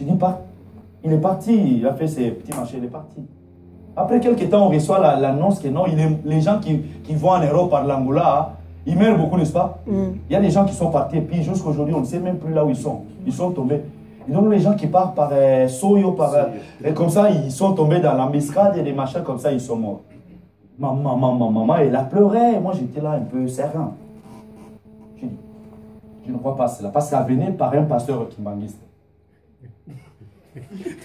Je dis pas, il est parti, il a fait ses petits marchés, il est parti. Après quelques temps, on reçoit l'annonce que non, les gens qui vont en Europe par l'Angola, ils meurent beaucoup, n'est-ce pas? Il y a des gens qui sont partis et puis jusqu'à aujourd'hui, on ne sait même plus là où ils sont. Ils sont tombés. Et donc les gens qui partent par Soyo, et comme ça, ils sont tombés dans l'embuscade et des machins comme ça, ils sont morts. Maman, elle a pleuré. Moi, j'étais là un peu serein. Je ne crois pas cela. Parce que ça venait par un pasteur kimbanguiste.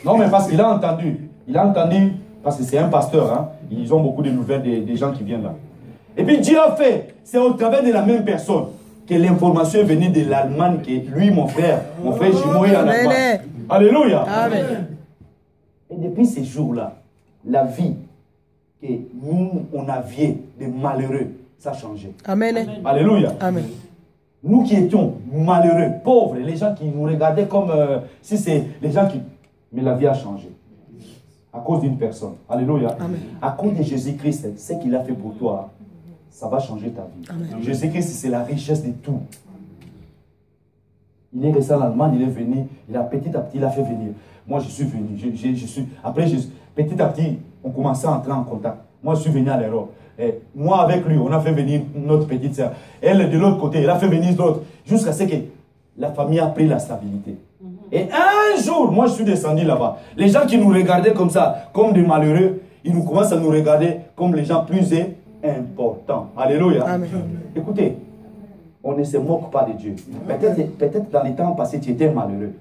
Non, mais parce qu'il a entendu. Il a entendu, parce que c'est un pasteur. Hein, ils ont beaucoup de nouvelles des gens qui viennent là. Et puis Dieu a fait, c'est au travers de la même personne que l'information est venue de l'Allemagne, que lui, mon frère jumeau est en Allemagne. Alléluia. Amen. Et depuis ces jours-là, la vie que nous, on aviez de malheureux, ça a changé. Amen. Alléluia. Amen. Nous qui étions malheureux, pauvres, les gens qui nous regardaient comme si c'est les gens qui... Mais la vie a changé. À cause d'une personne. Alléluia. Amen. À cause de Jésus-Christ, ce qu'il a fait pour toi, ça va changer ta vie. Jésus-Christ, c'est la richesse de tout. Il est resté en Allemagne, il est venu, petit à petit, il a fait venir. Moi, je suis venu. Après, petit à petit, on commençait à entrer en contact. Moi, je suis venu à l'Europe. Moi, avec lui, on a fait venir notre petite sœur. Elle, de l'autre côté, elle a fait venir l'autre. Jusqu'à ce que la famille a pris la stabilité. Et un jour, moi, je suis descendu là-bas. Les gens qui nous regardaient comme ça, comme des malheureux, ils nous commencent à nous regarder comme les gens plus importants. Alléluia. Amen. Écoutez, on ne se moque pas de Dieu. Peut-être dans les temps passés, tu étais malheureux.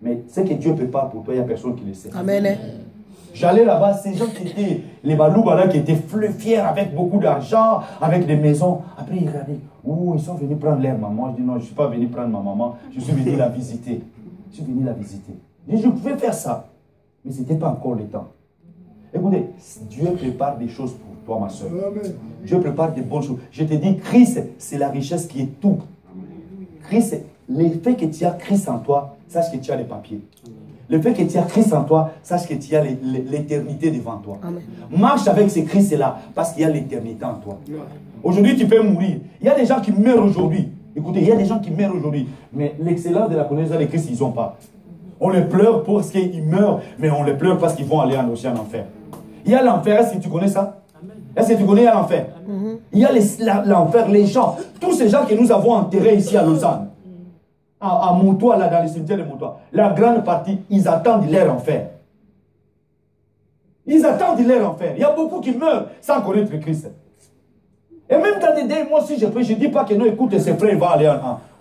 Mais ce que Dieu prépare pour toi, il n'y a personne qui le sait. Amen. J'allais là-bas, ces gens qui étaient, les balouba là, qui étaient fiers avec beaucoup d'argent, avec des maisons. Après, ils regardaient, ils sont venus prendre leur maman. Je dis non, je ne suis pas venu prendre ma maman, je suis venu la visiter. Je suis venu la visiter. Je pouvais faire ça, mais ce n'était pas encore le temps. Écoutez, Dieu prépare des choses pour toi, ma soeur. Dieu prépare des bonnes choses. Je te dis, Christ, c'est la richesse qui est tout. Christ, le fait que tu as Christ en toi, sache que tu as les papiers. Le fait que tu as Christ en toi, sache que tu as l'éternité devant toi. Amen. Marche avec ce Christ-là, parce qu'il y a l'éternité en toi. Aujourd'hui, tu peux mourir. Il y a des gens qui meurent aujourd'hui. Écoutez, il y a des gens qui meurent aujourd'hui. Mais l'excellence de la connaissance de Christ, ils n'ont pas. On les pleure parce qu'ils meurent, mais on les pleure parce qu'ils vont aller en océan enfer. Il y a l'enfer, est-ce que tu connais ça? Est-ce que tu connais l'enfer? Il y a l'enfer, les gens, tous ces gens que nous avons enterrés ici à Lausanne, à Montois, là, dans le cimetière de Montois, la grande partie, ils attendent leur enfer. Ils attendent leur enfer. Il y a beaucoup qui meurent sans connaître Christ. Et même dans des dés, moi aussi je prie, je ne dis pas que non, écoute, ses frères vont aller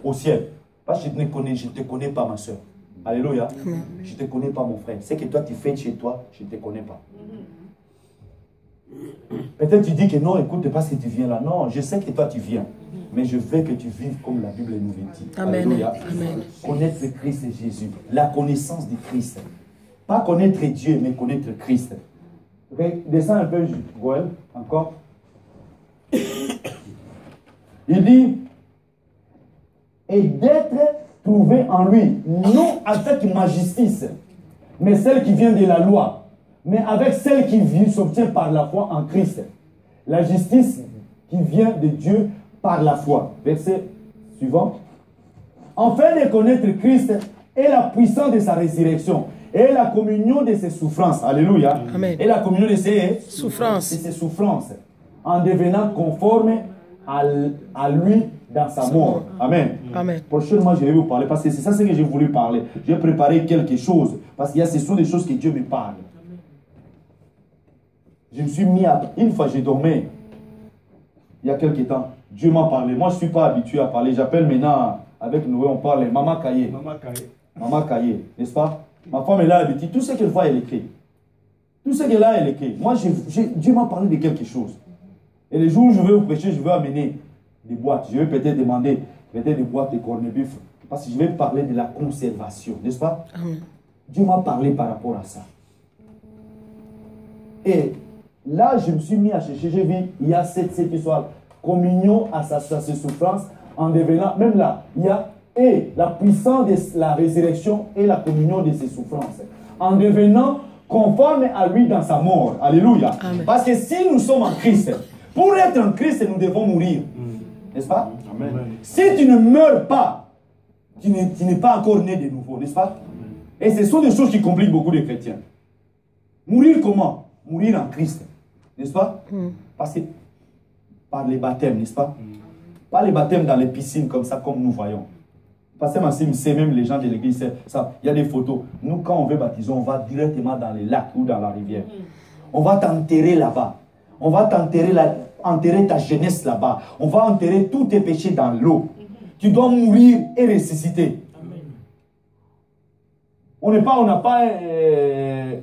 au ciel. Parce que je ne te connais pas, ma soeur. Alléluia. Je ne te connais pas, mon frère. Ce que toi tu fais chez toi, je ne te connais pas. Peut-être tu dis que non, écoute, parce que tu viens là. Non, je sais que toi tu viens. Mais je veux que tu vives comme la Bible nous le dit. Amen. Alléluia. Amen. Connaître Christ et Jésus. La connaissance de Christ. Pas connaître Dieu, mais connaître Christ. Okay? Descends un peu, Joël, encore. Il dit, et d'être trouvé en lui, non avec ma justice, mais celle qui vient de la loi, mais avec celle qui s'obtient par la foi en Christ. La justice qui vient de Dieu par la foi. Verset suivant. Enfin de connaître Christ et la puissance de sa résurrection et la communion de ses souffrances. Alléluia. Amen. Et la communion de ses souffrances. En devenant conforme à lui dans sa mort. Amen. Amen. Prochainement, je vais vous parler parce que c'est ça ce que j'ai voulu parler. J'ai préparé quelque chose parce qu'il y a ce sont des choses que Dieu me parle. Je me suis mis à... Une fois, j'ai dormi. Il y a quelques temps. Dieu m'a parlé. Moi, je ne suis pas habitué à parler. J'appelle maintenant, avec Noé, on parle Maman Kaye. Maman Kaye, n'est-ce pas? Ma femme est là, elle dit, tout ce qu'elle voit, elle écrit. Tout ce qu'elle a, elle écrit. Moi, Dieu m'a parlé de quelque chose. Et les jours où je vais vous prêcher, je vais amener des boîtes. Je vais peut-être demander des boîtes de corned-beef. Parce que je vais parler de la conservation, n'est-ce pas? Dieu m'a parlé par rapport à ça. Et là, je me suis mis à chercher. J'ai vu, il y a cette histoire. Communion à ses souffrances, en devenant, même là, il y a et la puissance de la résurrection et la communion de ses souffrances. En devenant conforme à lui dans sa mort. Alléluia. Amen. Parce que si nous sommes en Christ, pour être en Christ, nous devons mourir. N'est-ce pas? Amen. Si tu ne meurs pas, tu n'es pas encore né de nouveau, n'est-ce pas? Et ce sont des choses qui compliquent beaucoup les chrétiens. Mourir comment? Mourir en Christ. N'est-ce pas? Passer par les baptêmes, n'est-ce pas? Pas les baptêmes dans les piscines comme ça, comme nous voyons. Pasteur Massim, c'est même les gens de l'église, ça, il y a des photos. Nous, quand on veut baptiser, on va directement dans les lacs ou dans la rivière. On va t'enterrer là-bas. On va enterrer ta jeunesse là-bas. On va enterrer tous tes péchés dans l'eau. Tu dois mourir et ressusciter. On n'a pas,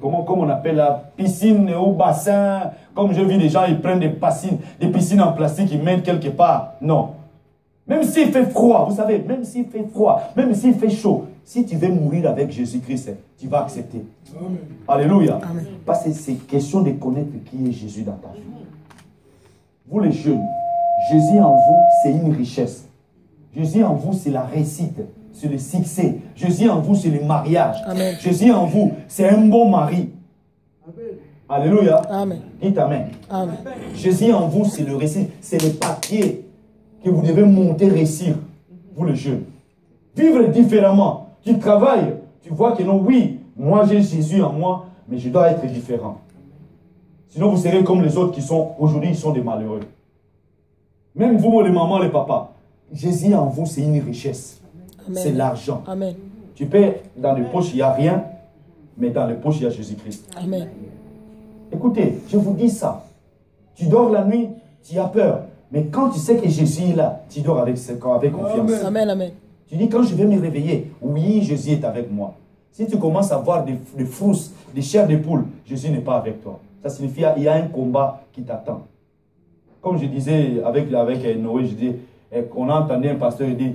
comment on appelle la piscine ou bassin. Comme je vis des gens, ils prennent des piscines en plastique, ils mettent quelque part. Non. Même s'il fait froid, vous savez, même s'il fait froid, même s'il fait chaud, si tu veux mourir avec Jésus-Christ, tu vas accepter. Amen. Alléluia. Amen. Parce que c'est question de connaître qui est Jésus dans ta vie. Vous les jeunes, Jésus en vous, c'est une richesse. Jésus en vous, c'est la réussite, c'est le succès. Jésus en vous, c'est le mariage. Amen. Jésus en vous, c'est un bon mari. Amen. Alléluia. Amen. Dites Amen. Amen. Jésus en vous, c'est le récit, c'est le papier que vous devez monter, réussir, vous les jeunes. Vivre différemment. Tu travailles, tu vois que non, oui, moi j'ai Jésus en moi, mais je dois être différent. Sinon vous serez comme les autres qui sont, aujourd'hui, ils sont des malheureux. Même vous, les mamans, les papas, Jésus en vous, c'est une richesse. C'est l'argent. Amen. Tu peux, dans les poches, il n'y a rien, mais dans les poches, il y a Jésus-Christ. Amen. Écoutez, je vous dis ça. Tu dors la nuit, tu as peur. Mais quand tu sais que Jésus est là, tu dors avec confiance. Amen, amen. Tu dis, quand je vais me réveiller, oui, Jésus est avec moi. Si tu commences à voir des frousses, des chairs de poule, Jésus n'est pas avec toi. Ça signifie qu'il y a un combat qui t'attend. Comme je disais avec Noé, je dis, on a entendu un pasteur dire,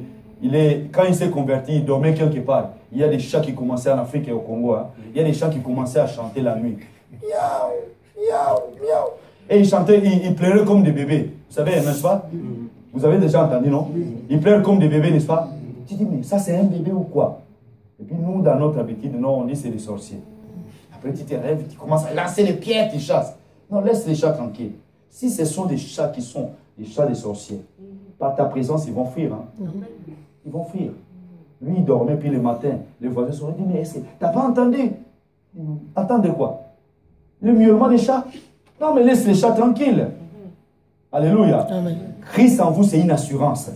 quand il s'est converti, il dormait quelque part. Il y a des chats qui commençaient en Afrique et au Congo. Hein. Il y a des chats qui commençaient à chanter la nuit. Miaou, miaou, miaou. Et ils chantaient, ils pleuraient comme des bébés. Vous savez, n'est-ce pas? Vous avez déjà entendu, non? Ils pleurent comme des bébés, n'est-ce pas? Tu dis, mais ça c'est un bébé ou quoi? Et puis nous, dans notre habitude, non, on dit c'est des sorciers. Après, tu te rêves, tu commences à lancer les pierres, tu chasses. Non, laisse les chats tranquilles. Si ce sont des chats qui sont des chats des sorciers, par ta présence, ils vont fuir. Hein? Ils vont fuir. Lui, il dormait, puis le matin, les voisins se sont dit, mais t'as pas entendu? Attendez quoi? Le miaulement des chats? Non, mais laisse les chats tranquilles. Alléluia. Amen. Christ en vous, c'est une assurance.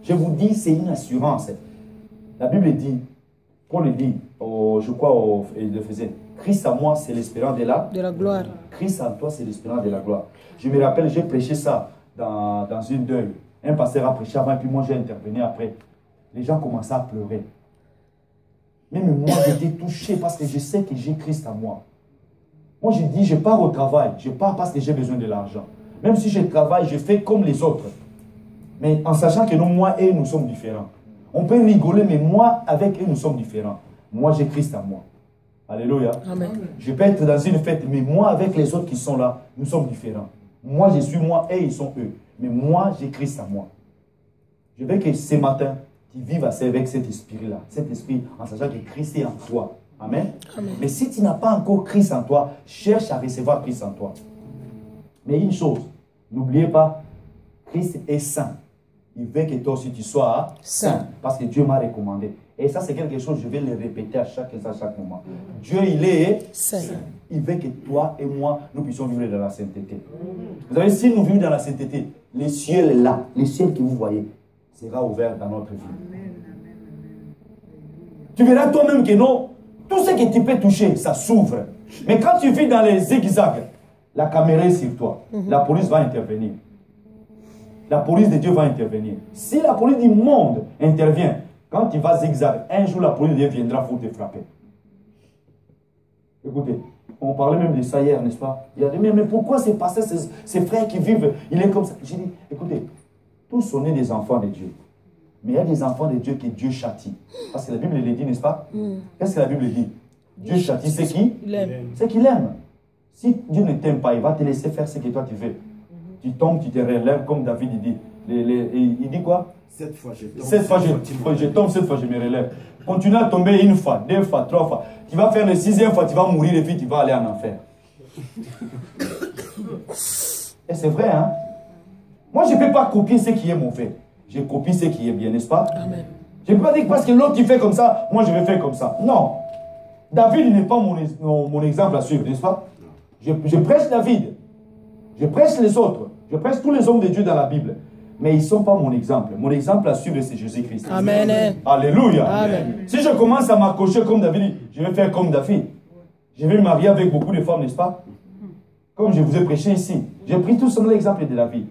Je vous dis, c'est une assurance. La Bible dit, Paul dit, je crois, il le faisait, Christ en moi, c'est l'espérance de la gloire. Christ en toi, c'est l'espérance de la gloire. Je me rappelle, j'ai prêché ça dans une deuil. Un pasteur a prêché avant, et puis moi, j'ai intervenu après. Les gens commençaient à pleurer. Même moi, j'étais touché parce que je sais que j'ai Christ en moi. Moi, je dis, je pars au travail. Je pars parce que j'ai besoin de l'argent. Même si je travaille, je fais comme les autres. Mais en sachant que nous, moi et eux, nous sommes différents. On peut rigoler, mais moi, avec eux, nous sommes différents. Moi, j'ai Christ en moi. Alléluia. Amen. Je peux être dans une fête, mais moi, avec les autres qui sont là, nous sommes différents. Moi, je suis moi et ils sont eux. Mais moi, j'ai Christ en moi. Je veux que ce matin, tu vives avec cet esprit-là. Cet esprit, en sachant que Christ est en toi. Amen. Amen. Mais si tu n'as pas encore Christ en toi, cherche à recevoir Christ en toi. Mais une chose, n'oubliez pas, Christ est saint. Il veut que toi aussi tu sois saint. Parce que Dieu m'a recommandé. Et ça, c'est quelque chose, je vais le répéter à chaque moment. Dieu, il est saint. Il veut que toi et moi, nous puissions vivre dans la sainteté. Vous savez, si nous vivons dans la sainteté, le ciel est là. Le ciel que vous voyez sera ouvert dans notre vie. Tu verras toi-même que non, tout ce que tu peux toucher, ça s'ouvre. Mais quand tu vis dans les zigzags, la caméra est sur toi. La police va intervenir. La police de Dieu va intervenir. Si la police du monde intervient, quand tu vas zigzag, un jour la police de Dieu viendra pour te frapper. Écoutez, on parlait même de ça hier, n'est-ce pas? Il y a des mais pourquoi ces pasteurs, ces frères qui vivent, il est comme ça? J'ai dit, écoutez, tous sont nés des enfants de Dieu. Mais il y a des enfants de Dieu que Dieu châtie. Parce que la Bible le dit, n'est-ce pas? Qu'est-ce que la Bible dit? Dieu châtie ceux qui l'aiment. Ceux qui l'aiment. Si Dieu ne t'aime pas, il va te laisser faire ce que toi tu veux. Tu tombes, tu te relèves, comme David il dit. Il dit quoi? 7 fois je tombe. 7 fois je tombe, 7 fois je me relève. Continue à tomber une fois, 2 fois, 3 fois. Tu vas faire le 6e fois, tu vas mourir et puis tu vas aller en enfer. Et c'est vrai, hein? Moi, je ne peux pas copier ce qui est mauvais. Je copie ce qui est bien, n'est-ce pas? Amen. Je ne peux pas dire que parce que l'autre il fait comme ça, moi je vais faire comme ça. Non. David n'est pas mon exemple à suivre, n'est-ce pas? Je prêche David. Je prêche les autres. Je prêche tous les hommes de Dieu dans la Bible. Mais ils ne sont pas mon exemple. Mon exemple à suivre, c'est Jésus-Christ. Amen. Alléluia. Amen. Si je commence à m'accrocher comme David, je vais faire comme David. Je vais me marier avec beaucoup de femmes, n'est-ce pas? Comme je vous ai prêché ici. J'ai pris tout simplement l'exemple de David.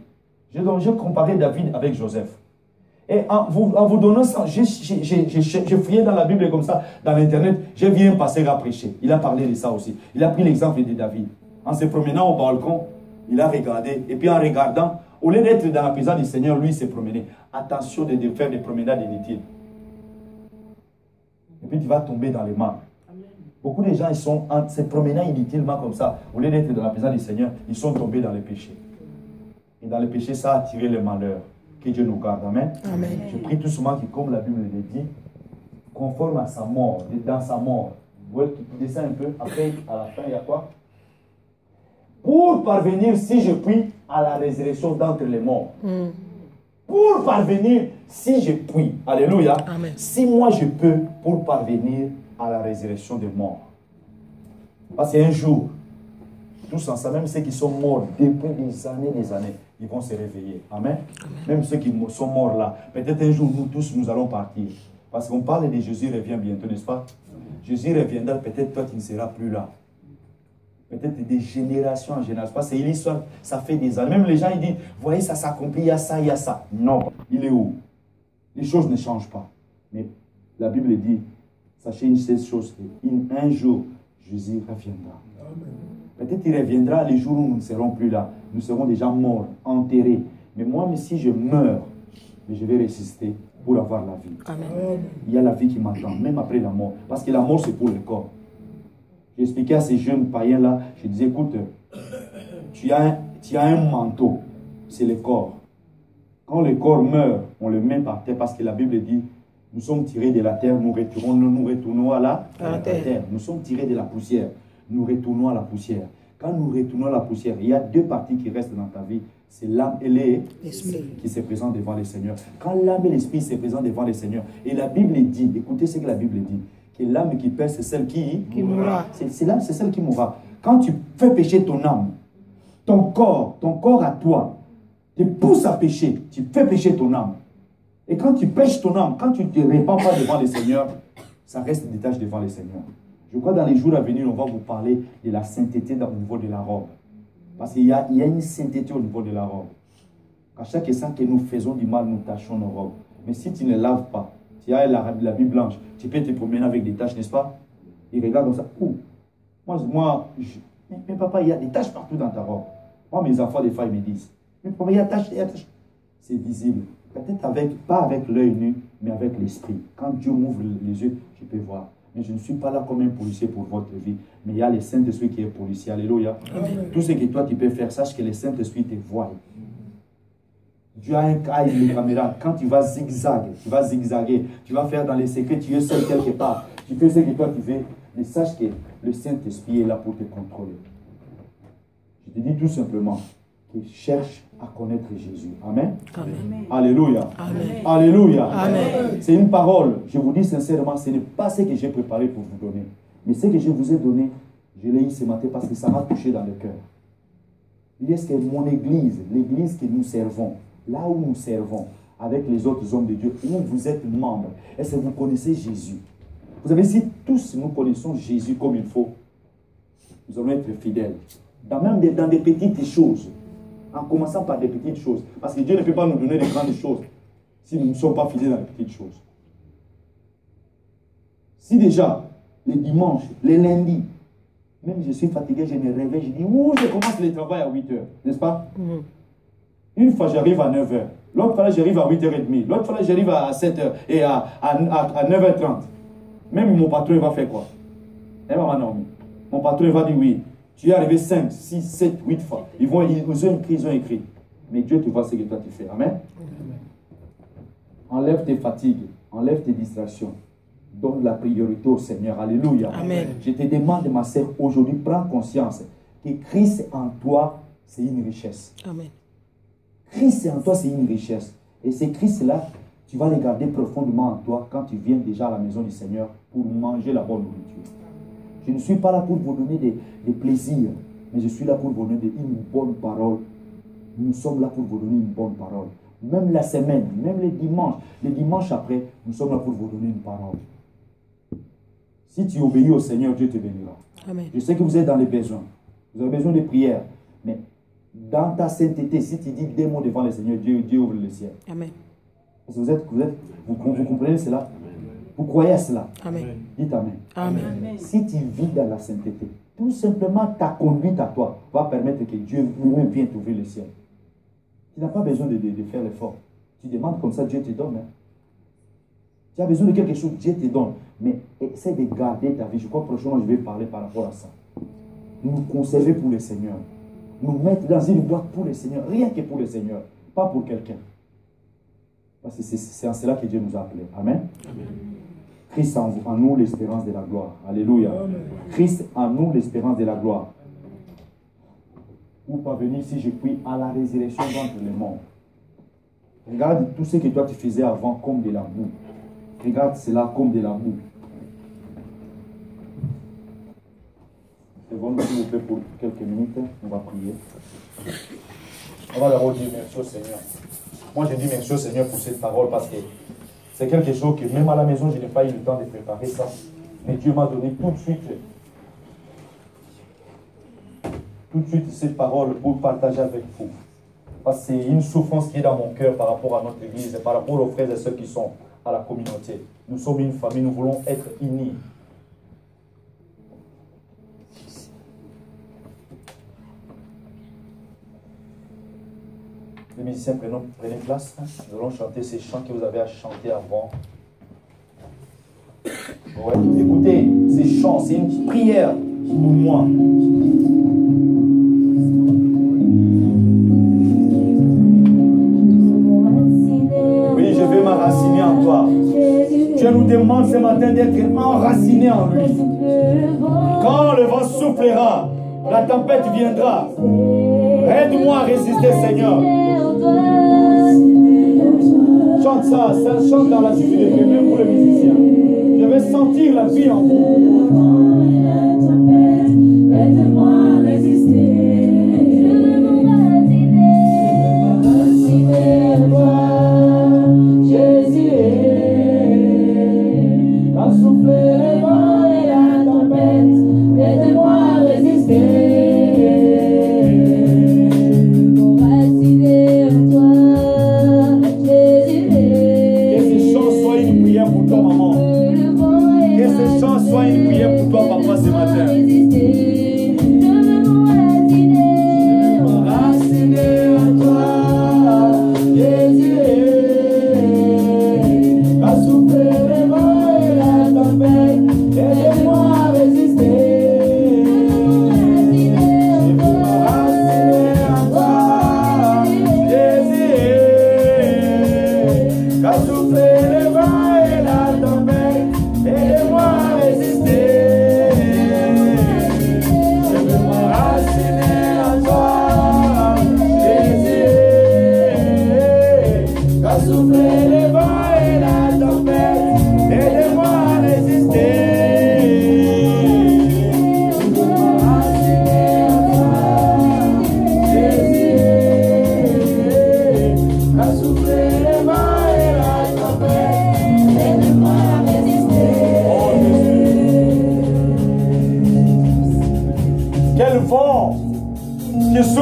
J'ai comparé David avec Joseph. Et en vous donnant ça, j'ai fouillé dans la Bible comme ça, dans l'internet, j'ai vu un pasteur à prêcher. Il a parlé de ça aussi. Il a pris l'exemple de David. En se promenant au balcon, il a regardé. Et puis en regardant, au lieu d'être dans la présence du Seigneur, lui s'est promené. Attention de faire des promenades inutiles. Et puis tu vas tomber dans les mains. Beaucoup de gens, ils sont en se promenant inutilement comme ça. Au lieu d'être dans la présence du Seigneur, ils sont tombés dans les péchés. Et dans les péchés, ça a attiré le malheur. Que Dieu nous garde. Amen. Amen. Je prie tout souvent que, comme la Bible le dit, conforme à sa mort, dans sa mort. Vous voyez, tu descends un peu. Après, à la fin, il y a quoi? Pour parvenir, si je puis, à la résurrection d'entre les morts. Pour parvenir, si je puis. Alléluia. Amen. Si moi je peux, pour parvenir à la résurrection des morts. Parce qu'un jour, tous ensemble, même ceux qui sont morts depuis des années, ils vont se réveiller. Amen. Amen. Même ceux qui sont morts là, peut-être un jour, nous tous, nous allons partir. Parce qu'on parle de Jésus revient bientôt, n'est-ce pas? Jésus reviendra, peut-être toi, tu ne seras plus là. Peut-être des générations en génération. Parce que l'histoire, ça fait des années. Même les gens, ils disent, voyez, ça s'accomplit, il y a ça, il y a ça. Non, il est où? Les choses ne changent pas. Mais la Bible dit, sachez une seule chose, un jour, Jésus reviendra. Peut-être qu'il reviendra les jours où nous ne serons plus là. Nous serons déjà morts, enterrés. Mais moi, mais si je meurs, je vais résister pour avoir la vie. Amen. Il y a la vie qui m'attend, même après la mort. Parce que la mort, c'est pour le corps. J'expliquais à ces jeunes païens-là, je disais, écoute, tu as un manteau, c'est le corps. Quand le corps meurt, on le met par terre parce que la Bible dit, nous sommes tirés de la terre, nous retournons à la terre. Nous sommes tirés de la poussière, nous retournons à la poussière. Quand nous retournons à la poussière, il y a deux parties qui restent dans ta vie. C'est l'âme et l'esprit qui se présentent devant le Seigneur. Quand l'âme et l'esprit se présentent devant le Seigneur, et la Bible dit, écoutez ce que la Bible dit, que l'âme qui perd, c'est celle qui mourra. C'est l'âme, c'est celle qui mourra. Quand tu fais pécher ton âme, ton corps à toi, te pousse à pécher, tu fais pécher ton âme. Et quand tu pêches ton âme, quand tu ne te répands pas devant le Seigneur, ça reste des tâches devant le Seigneur. Je crois que dans les jours à venir, on va vous parler de la sainteté au niveau de la robe. Parce qu'il y a une sainteté au niveau de la robe. À chaque instant que nous faisons du mal, nous tachons nos robes. Mais si tu ne laves pas, tu as la Bible blanche, tu peux te promener avec des taches, n'est-ce pas? Il regarde comme ça. Ouh. Mais papa, il y a des taches partout dans ta robe. Moi, mes enfants, des fois, ils me disent, mais papa, il y a des taches, il y a des taches. C'est visible. Peut-être pas avec l'œil nu, mais avec l'esprit. Quand Dieu m'ouvre les yeux, je peux voir. Mais je ne suis pas là comme un policier pour votre vie. Mais il y a le Saint-Esprit qui est policier. Alléluia. Amen. Tout ce que toi tu peux faire, sache que le Saint-Esprit te voit. Dieu a une caméra. Quand tu vas zigzaguer, tu vas faire dans les secrets, tu es seul quelque part. Tu fais ce que toi tu veux. Mais sache que le Saint-Esprit est là pour te contrôler. Je te dis tout simplement que cherche à connaître Jésus. Amen. Amen. Alléluia. Amen. Alléluia. Amen. C'est une parole. Je vous dis sincèrement, ce n'est pas ce que j'ai préparé pour vous donner. Mais ce que je vous ai donné, je l'ai eu ce matin parce que ça m'a touché dans le cœur. Il dit que mon église, l'église que nous servons, là où nous servons, avec les autres hommes de Dieu, où vous êtes membres, est-ce que vous connaissez Jésus? Vous savez, si tous nous connaissons Jésus comme il faut, nous allons être fidèles. Même dans des petites choses. En commençant par des petites choses. Parce que Dieu ne peut pas nous donner de grandes choses si nous ne sommes pas fidèles dans les petites choses. Si déjà, les dimanches, les lundis, même je suis fatigué, je me réveille, je dis, ouh, je commence le travail à 8 heures, n'est-ce pas? Une fois, j'arrive à 9 heures. L'autre fois, j'arrive à 8h30. L'autre fois, j'arrive à 7 heures et à 9h30. Même mon patron, il va faire quoi? Eh, maman, non. Mon patron, il va dire oui. Tu es arrivé 5, 6, 7, 8 fois. Ils ont écrit. Mais Dieu te voit ce que toi tu fais. Amen. Enlève tes fatigues. Enlève tes distractions. Donne la priorité au Seigneur. Alléluia. Amen. Je te demande, ma sœur, aujourd'hui, prends conscience que Christ en toi, c'est une richesse. Amen. Christ en toi, c'est une richesse. Et ces Christ-là, tu vas les garder profondément en toi quand tu viens déjà à la maison du Seigneur pour manger la bonne nourriture. Je ne suis pas là pour vous donner des plaisirs, mais je suis là pour vous donner une bonne parole. Nous sommes là pour vous donner une bonne parole. Même la semaine, même les dimanches après, nous sommes là pour vous donner une parole. Si tu obéis au Seigneur, Dieu te bénira. Amen. Je sais que vous êtes dans les besoins. Vous avez besoin de prières. Mais dans ta sainteté, si tu dis des mots devant le Seigneur, Dieu ouvre le ciel. Amen. Vous comprenez cela? Amen. Vous croyez à cela? Amen. Dites Amen. Amen. Si tu vis dans la sainteté, tout simplement ta conduite à toi va permettre que Dieu lui-même vienne t'ouvrir le ciel. Tu n'as pas besoin de faire l'effort. Tu demandes comme ça, Dieu te donne. Hein. Tu as besoin de quelque chose, Dieu te donne. Mais essaie de garder ta vie. Je crois que prochainement, je vais parler par rapport à ça. Nous conserver pour le Seigneur. Nous mettre dans une boîte pour le Seigneur. Rien que pour le Seigneur. Pas pour quelqu'un. Parce que c'est en cela que Dieu nous a appelés. Amen. Amen. Christ en nous l'espérance de la gloire. Alléluia. Amen. Christ en nous l'espérance de la gloire. Pour parvenir, si je prie, à la résurrection d'entre les morts. Regarde tout ce que toi tu faisais avant comme de la boue. Regarde cela comme de la boue. C'est bon, s'il vous plaît, pour quelques minutes, on va prier. On va d'abord dire merci au Seigneur. Moi, je dis merci au Seigneur pour cette parole parce que c'est quelque chose que même à la maison, je n'ai pas eu le temps de préparer ça. Mais Dieu m'a donné tout de suite cette parole pour partager avec vous. Parce que c'est une souffrance qui est dans mon cœur par rapport à notre église et par rapport aux frères et ceux qui sont à la communauté. Nous sommes une famille, nous voulons être unis. Les musiciens, prenez place. Nous allons chanter ces chants que vous avez à chanter avant. Ouais. Écoutez, ces chants, c'est une prière pour moi. Oui, je vais m'enraciner en toi. Dieu nous demande ce matin d'être enracinés en lui. Quand le vent soufflera, la tempête viendra. Aide-moi à résister, Seigneur. Chante ça, ça chante dans la suite de Dieu, même pour les musiciens. Je vais sentir la vie en vous. Aide-moi à résister.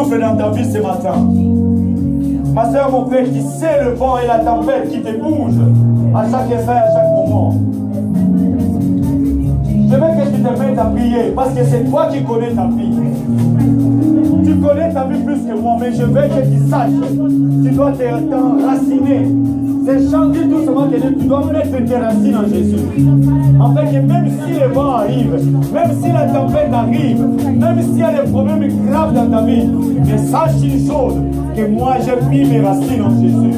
Dans ta vie ce matin, ma soeur, mon frère, qui sait le vent et la tempête qui te bougent à chaque effet, à chaque moment. Je veux que tu te mettes à prier parce que c'est toi qui connais ta vie. Tu connais ta vie plus que moi, mais je veux que tu saches, tu dois t'enraciner. C'est chanter tout simplement que tu dois mettre tes racines en Jésus. En fait, que même si le vent arrive, même si la tempête arrive, même s'il y a des problèmes graves dans ta vie, mais sache une chose, que moi j'ai mis mes racines en Jésus.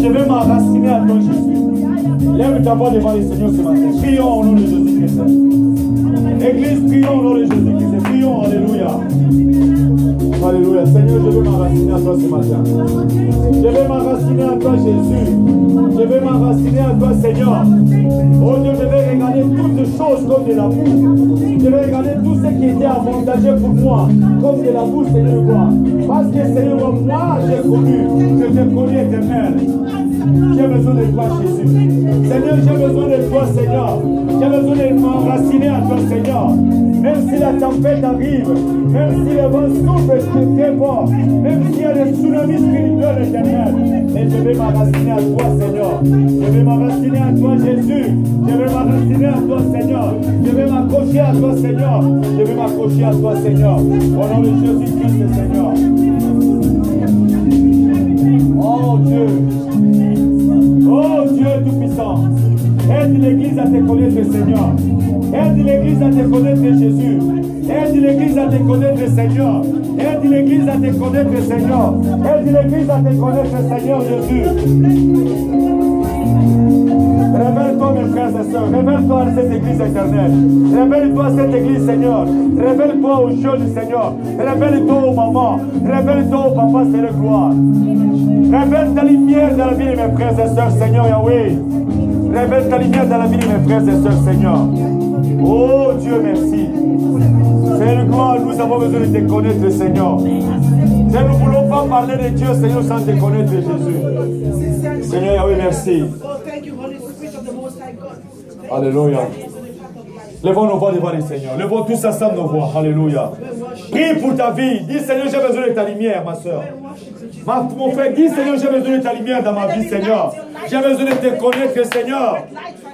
Je vais m'enraciner à toi, Jésus. Lève ta voix devant le Seigneur ce matin. Prions au nom de Jésus-Christ. Église, prions au nom de Jésus-Christ. Prions, alléluia. Alléluia. Seigneur, je veux m'enraciner à toi ce matin. Je vais m'enraciner à toi, Jésus. Je vais m'enraciner à toi, Seigneur. Oh Dieu, je vais regarder toutes les choses comme de la boue. avantageux pour moi, comme de la bouche, Seigneur, moi. Parce que, Seigneur, moi, j'ai connu, je t'ai connu éternel. J'ai besoin de toi, Jésus. Seigneur, j'ai besoin de toi, Seigneur. J'ai besoin de m'enraciner à toi, Seigneur. Même si la tempête arrive, même si le vent souffle très fort, même s'il y a des tsunamis spirituels éternels, mais je vais m'enraciner à toi, Seigneur. Je vais m'enraciner à toi, Jésus. Je vais m'enraciner à toi, Seigneur. Je vais m'accrocher à toi, Seigneur. Je vais m'accrocher à toi, Seigneur. Au nom de Jésus-Christ, Seigneur. Oh Dieu. Oh Dieu Tout-Puissant. Aide l'Église à te connaître, Seigneur. Aide l'Église à te connaître, Jésus. Aide l'Église à te connaître, Seigneur. Aide l'Église à te connaître, Seigneur. Aide l'Église à te connaître, Seigneur Jésus. Révèle-toi, mes frères et sœurs. Révèle-toi à cette église éternelle. Révèle-toi à cette église, Seigneur. Révèle-toi aux jeunes, Seigneur. Révèle-toi aux mamans. Révèle-toi aux papas, Seigneur, gloire. Révèle ta lumière dans la vie de mes frères et sœurs, Seigneur Yahweh. Révèle ta lumière dans la vie de mes frères et sœurs, Seigneur. Oh Dieu, merci. Seigneur, gloire, nous avons besoin de te connaître, Seigneur. Seigneur, nous ne voulons pas parler de Dieu, Seigneur, sans te connaître, Jésus. Seigneur Yahweh, merci. Alléluia. Levons nos voix devant le Seigneur. Levons tous ensemble nos voix. Alléluia. Prie pour ta vie. Dis, Seigneur, j'ai besoin de ta lumière, ma soeur. Mon frère, dis, Seigneur, j'ai besoin de ta lumière dans ma vie, Seigneur. J'ai besoin de te connaître, Seigneur.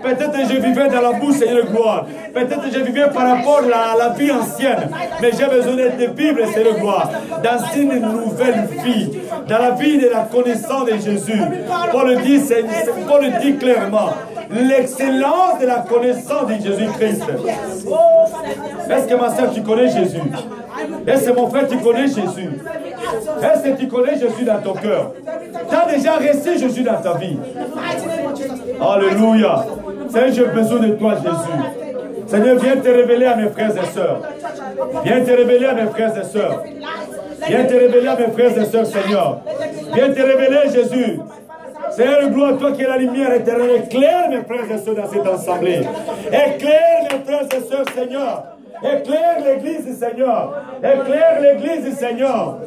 Peut-être que je vivais dans la boue, Seigneur, gloire. Peut-être que je vivais par rapport à la vie ancienne. Mais j'ai besoin de te vivre, Seigneur, gloire. Dans une nouvelle vie. Dans la vie de la connaissance de Jésus. Paul dit clairement. L'excellence de la connaissance de Jésus-Christ. Est-ce que ma soeur, tu connais Jésus? Est-ce que mon frère, tu connais Jésus? Est-ce que tu connais Jésus dans ton cœur? Tu as déjà reçu Jésus dans ta vie. Alléluia. Seigneur, j'ai besoin de toi, Jésus. Seigneur, viens te révéler à mes frères et sœurs. Viens te révéler à mes frères et sœurs. Viens te révéler à mes frères et sœurs, Seigneur. Viens te révéler, Jésus. Seigneur, gloire, toi qui es la lumière éternelle, éclaire mes frères et sœurs dans cette assemblée. Éclaire mes frères et sœurs, Seigneur. Éclaire l'église, Seigneur. Éclaire l'église, Seigneur.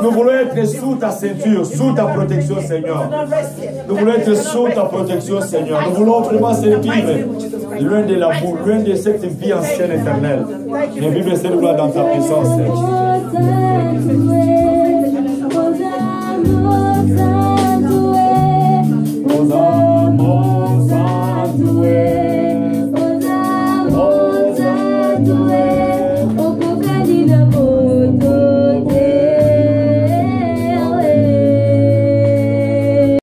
Nous voulons être sous ta ceinture, sous ta protection, Seigneur. Nous voulons être sous ta protection, Seigneur. Nous voulons vraiment se vivre loin de la boue, loin de cette vie ancienne éternelle. Mais vivre cette gloire dans ta puissance, Seigneur.